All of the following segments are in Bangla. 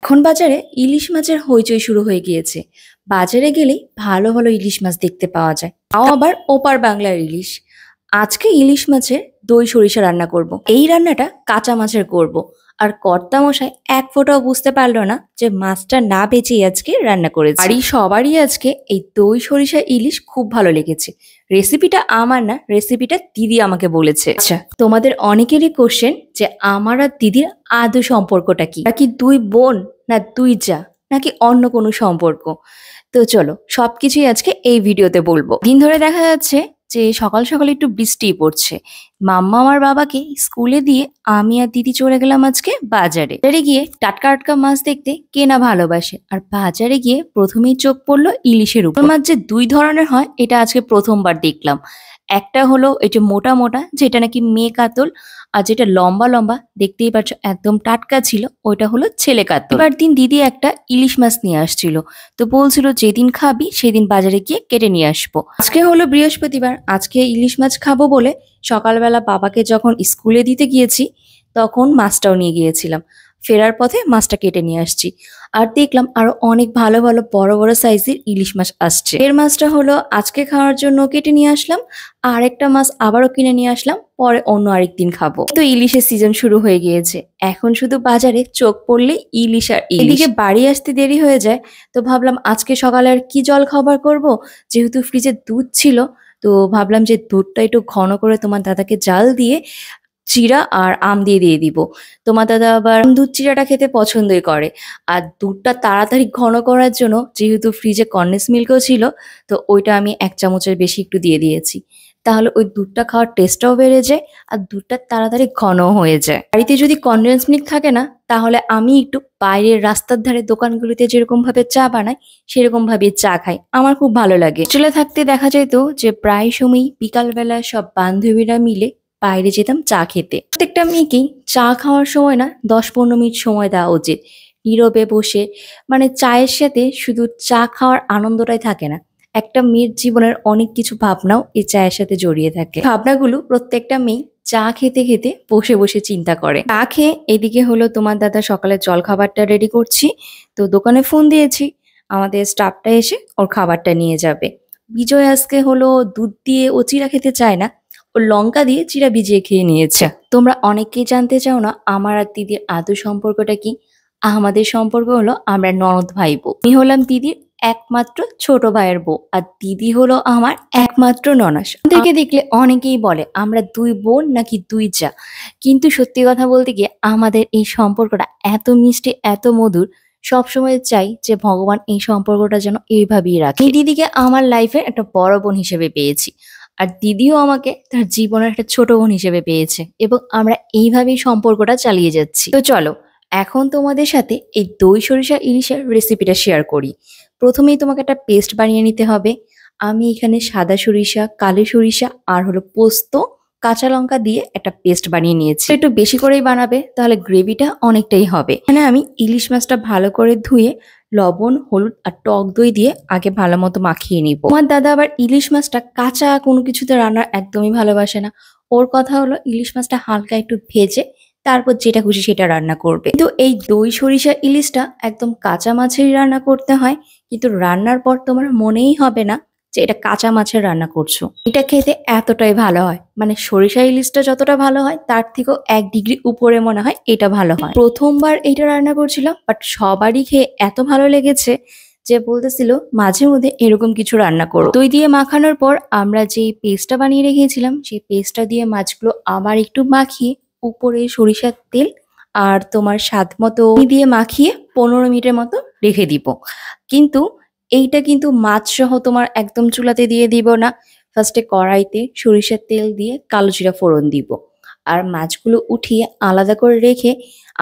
এখন বাজারে ইলিশ মাছের হইচই শুরু হয়ে গিয়েছে। বাজারে গেলেই ভালো ভালো ইলিশ মাছ দেখতে পাওয়া যায়, তাও আবার ওপার বাংলার ইলিশ। আজকে ইলিশ মাছের দই সরিষা রান্না করব। এই রান্নাটা কাঁচা মাছের করব। আর কর্তা মশাই এক ফোঁটাও বুঝতে পারলো না যে মাছটা না বেচেই আজকে রান্না করেছে। বাড়ি সবারই আজকে এই দই সরিষা ইলিশ খুব ভালো লেগেছে। রেসিপিটা আমার না, রেসিপিটা দিদি আমাকে বলেছে। আচ্ছা, তোমাদের অনেকেরই কোশ্চেন যে আমার আর দিদির আদৌ সম্পর্কটা কি, নাকি দুই বোন, না দুই যা, নাকি অন্য কোনো সম্পর্ক। তো চলো সবকিছুই আজকে এই ভিডিওতে বলবো। দিন ধরে দেখা যাচ্ছে যে সকাল সকাল একটু বৃষ্টি পড়ছে। মাম্মা আমার বাবাকে স্কুলে দিয়ে আমি আর দিদি চলে গেলাম আজকে বাজারে। বাজারে গিয়ে টাটকা টাটকা মাছ দেখতে কে না ভালোবাসে। আর বাজারে গিয়ে প্রথমেই চোখ পড়লো ইলিশের উপর। মাছ যে দুই ধরনের হয় এটা আজকে প্রথমবার দেখলাম। একটা হলো এটা মোটা মোটা, যেটা নাকি মেয়ে কাতল, আর যেটা লম্বা লম্বা দেখতেই পাচ্ছ একদম টাটকা ছিল, ওইটা হলো ছেলে কাতল। এবার দিন দিদি একটা ইলিশ মাছ নিয়ে আসছিল, তো বলছিল যেদিন খাবি সেদিন বাজারে গিয়ে কেটে নিয়ে আসবো। আজকে হলো বৃহস্পতিবার, আজকে ইলিশ মাছ খাবো বলে সকালবেলা বাবাকে যখন স্কুলে দিতে গিয়েছি তখন মাছটাও নিয়ে গিয়েছিলাম। ফেরার পথে মাছটা কেটে নিয়ে আসছি। আর দেখলাম আরো অনেক ভালো ভালো বড় বড় সাইজের ইলিশ মাছ আসছে। এর মাছটা হলো আজকে খাওয়ার জন্য কেটে নিয়ে আসলাম, আর একটা মাছ আবারও কিনে নিয়ে আসলাম, পরে অন্য আরেকদিন খাবো। তো ইলিশের সিজন শুরু হয়ে গিয়েছে, এখন শুধু বাজারে চোখ পড়লে ইলিশ আর ইলিশ। এদিকে বাড়ি আসতে দেরি হয়ে যায়, তো ভাবলাম আজকে সকালে আর কি জল খাবার করব। যেহেতু ফ্রিজে দুধ ছিল, তো ভাবলাম যে দুধটা একটু ঘন করে তোমার দাদাকে জাল দিয়ে চিড়া আর আম দিয়ে দিয়ে দিব। তোমার দাদা আবার দুধ চিড়াটা খেতে পছন্দই করে। আর দুধটা তাড়াতাড়ি ঘন করার জন্য যেহেতু ফ্রিজে কন্ডেন্স মিল্কও ছিল, তো ওইটা আমি 1 চামচের বেশি একটু দিয়ে দিয়েছি। তাহলে ওই দুধটা খাওয়ার টেস্টটাও বেড়ে যায়, আর দুধটা তাড়াতাড়ি ঘন হয়ে যায়। বাড়িতে যদি কন্ডেন্স মিল্ক থাকে না, তাহলে আমি একটু বাইরের রাস্তার ধারে দোকানগুলিতে যেরকম ভাবে চা বানাই সেরকম ভাবে চা খাই, আমার খুব ভালো লাগে। চলে থাকতে দেখা যেত যে প্রায় সময়ই বিকালবেলা সব বান্ধবীরা মিলে বাইরে যেতাম চা খেতে। প্রত্যেকটা মেয়েকেই চা খাওয়ার সময় না 10-15 মিনিট সময় দেওয়া উচিত, নীরবে বসে। মানে চায়ের সাথে শুধু চা খাওয়ার আনন্দটাই থাকে না, একটা মেয়ের জীবনের অনেক কিছু ভাবনাও এই চায়ের সাথে জড়িয়ে থাকে। ভাবনাগুলো প্রত্যেকটা মেয়ে চা খেতে খেতে বসে বসে চিন্তা করে। চা খেয়ে এদিকে হলো তোমার দাদা সকালে জল খাবারটা রেডি করছি, তো দোকানে ফোন দিয়েছি, আমাদের স্টাফটা এসে ওর খাবারটা নিয়ে যাবে। বিজয় আজকে হলো দুধ দিয়ে ও চিড়া খেতে চায় না, ও লঙ্কা দিয়ে চিড়া ভিজিয়ে খেয়ে নিয়েছে। তোমরা অনেকেই জানতে চাও না আমার আর দিদির আদৌ সম্পর্কটা কি। আমাদের সম্পর্ক হলো আমরা ননদ ভাই বউ। আমি হলাম দিদির একমাত্র ছোট ভাইয়ের বউ, আর দিদি হলো আমার একমাত্র ননাস। থেকে দেখলে অনেকেই বলে আমরা দুই বোন নাকি দুই যা, কিন্তু সত্যি কথা বলতে গিয়ে আমাদের এই সম্পর্কটা এত মিষ্টি, এত মধুর। সবসময় চাই যে ভগবান এই সম্পর্কটা যেন এইভাবেই রাখে। এই দিদিকে আমার লাইফের একটা বড় বোন হিসেবে পেয়েছি, আর দিদিও আমাকে তার জীবনের একটা ছোট বোন হিসেবে পেয়েছে, এবং আমরা এইভাবেই সম্পর্কটা চালিয়ে যাচ্ছি। তো চলো এখন তোমাদের সাথে এই দই সরিষা ইলিশের রেসিপিটা শেয়ার করি। প্রথমেই তোমাকে একটা পেস্ট বানিয়ে নিতে হবে। আমি এখানে সাদা সরিষা, কালো সরিষা আর হলো পোস্ত, কাঁচা লঙ্কা দিয়ে একটা পেস্ট বানিয়ে নিয়েছি। একটু বেশি করেই বানাবে, তাহলে গ্রেভিটা অনেকটাই হবে। এখানে আমি ইলিশ মাছটা ভালো করে ধুয়ে লবণ, হলুদ আর টক দই দিয়ে আগে ভালো মতো মাখিয়ে নিব। আমার দাদা আবার ইলিশ মাছটা কাঁচা কোনো কিছুতে রান্না একদমই ভালোবাসে না। ওর কথা হলো ইলিশ মাছটা হালকা একটু ভেজে তারপর যেটা খুশি সেটা রান্না করবে। কিন্তু এই দই সরিষা ইলিশটা একদম কাঁচা মাছেরই রান্না করতে হয়, কিন্তু রান্নার পর তোমার মনেই হবে না যে এটা কাঁচা মাছের রান্না করছো। এটা খেতে এতটাই ভালো হয়, মানে সরিষা ইলিশটা যতটা ভালো হয় তার থেকেও 1 ডিগ্রি উপরে মনে হয় এটা ভালো হয়। প্রথমবার এইটা রান্না করছিলাম, বাট সবারই খেয়ে এত ভালো লেগেছে যে বলতেছিল মাঝে মধ্যে এরকম কিছু রান্না করো। দই দিয়ে মাখানোর পর আমরা যে পেস্টটা বানিয়ে রেখেছিলাম সেই পেস্টটা দিয়ে মাছগুলো আবার একটু মাখিয়ে উপরে সরিষার তেল আর তোমার স্বাদ মতো দিয়ে মাখিয়ে 15 মিনিটের মতো রেখে দিব। কিন্তু এইটা কিন্তু মাছ সহ তোমার একদম চুলাতে দিয়ে দিব না। ফার্স্টে কড়াইতে সরিষার তেল দিয়ে কালো জিরা ফোড়ন দিব, আর মাছগুলো উঠিয়ে আলাদা করে রেখে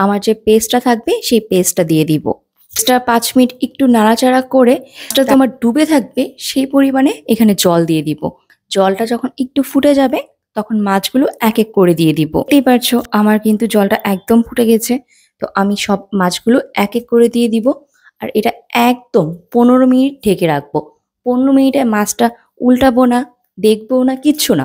আমার যে পেস্টটা থাকবে সেই পেস্টটা দিয়ে দিব। পেস্টটা 5 মিনিট একটু নাড়াচাড়া করে এটা তোমার ডুবে থাকবে সেই পরিমাণে এখানে জল দিয়ে দিব। জলটা যখন একটু ফুটে যাবে তখন মাছগুলো এক এক করে দিয়ে দিব। দেখতেই পারছো আমার কিন্তু জলটা একদম ফুটে গেছে, তো আমি সব মাছগুলো এক এক করে দিয়ে দিব। আর এটা একদম 15 মিনিট ঢেকে রাখবো। 15 মিনিটে মাছটা উল্টাবো না, দেখবো না, কিচ্ছু না।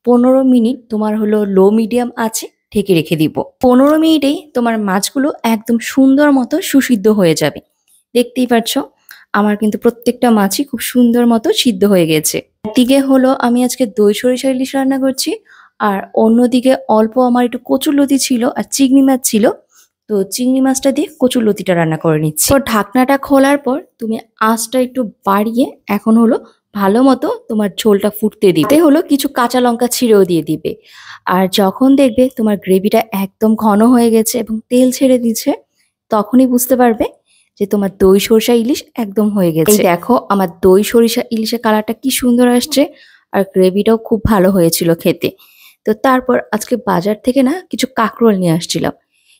15 মিনিট তোমার হলো লো মিডিয়াম আছে ঢেকে রেখে দিব। 15 মিনিটেই তোমার মাছগুলো একদম সুন্দর মতো সুসিদ্ধ হয়ে যাবে। দেখতেই পাচ্ছ আমার কিন্তু প্রত্যেকটা মাছই খুব সুন্দর মতো সিদ্ধ হয়ে গেছে। একদিকে হলো আমি আজকে দই সরিষা ইলিশ রান্না করছি, আর অন্যদিকে অল্প আমার একটু কচুরলতি ছিল আর চিংড়ি মাছ ছিল, তো চিংড়ি মাছটা দিয়ে কচুরলতিটা রান্না করে নিচ্ছি। তো ঢাকনাটা খোলার পর তুমি আঁচটা একটু বাড়িয়ে এখন হলো ভালো মতো তোমার ঝোলটা ফুটতে দিবে। হলো কিছু কাঁচা লঙ্কা ছিঁড়েও দিয়ে দিবে। আর যখন দেখবে তোমার গ্রেভিটা একদম ঘন হয়ে গেছে এবং তেল ছেড়ে দিচ্ছে, তখনই বুঝতে পারবে যে তোমার দই সরিষা ইলিশ একদম হয়ে গেছে। এই দেখো আমার দই সরিষা ইলিশের কালারটা কি সুন্দর আসছে, আর গ্রেভিটাও খুব ভালো হয়েছিল খেতে। তো তারপর আজকে বাজার থেকে না কিছু কাঁকরোল নিয়ে আসছিলাম।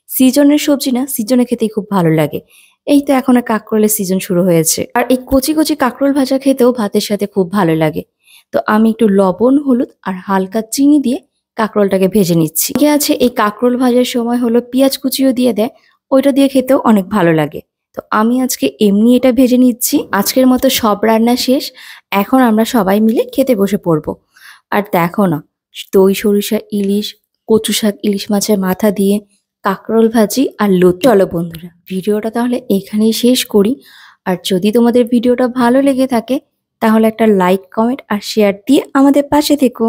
সিজনের সবজি না, সিজনে খেতেই খুব ভালো লাগে। এই তো এখন আর কাঁকরোলের সিজন শুরু হয়েছে, আর এই কচি কচি কাঁকরোল ভাজা খেতেও ভাতের সাথে খুব ভালো লাগে। তো আমি একটু লবণ, হলুদ আর হালকা চিনি দিয়ে কাঁকরোলটাকে ভেজে নিচ্ছি। ঠিক আছে, এই কাঁকরোল ভাজার সময় হলো পেঁয়াজ কুচিও দিয়ে দেয়, ওইটা দিয়ে খেতেও অনেক ভালো লাগে। তো আমি আজকে এমনি এটা ভেজে নিচ্ছি। আজকের মতো সব রান্না শেষ, এখন আমরা সবাই মিলে খেতে বসে পড়বো। আর দেখো না, দই সরিষা ইলিশ, কচু শাক, ইলিশ মাছের মাথা দিয়ে কাঁকরোল ভাজি আর লতি। চলো বন্ধুরা, ভিডিওটা তাহলে এখানেই শেষ করি। আর যদি তোমাদের ভিডিওটা ভালো লেগে থাকে তাহলে একটা লাইক, কমেন্ট আর শেয়ার দিয়ে আমাদের পাশে থেকো।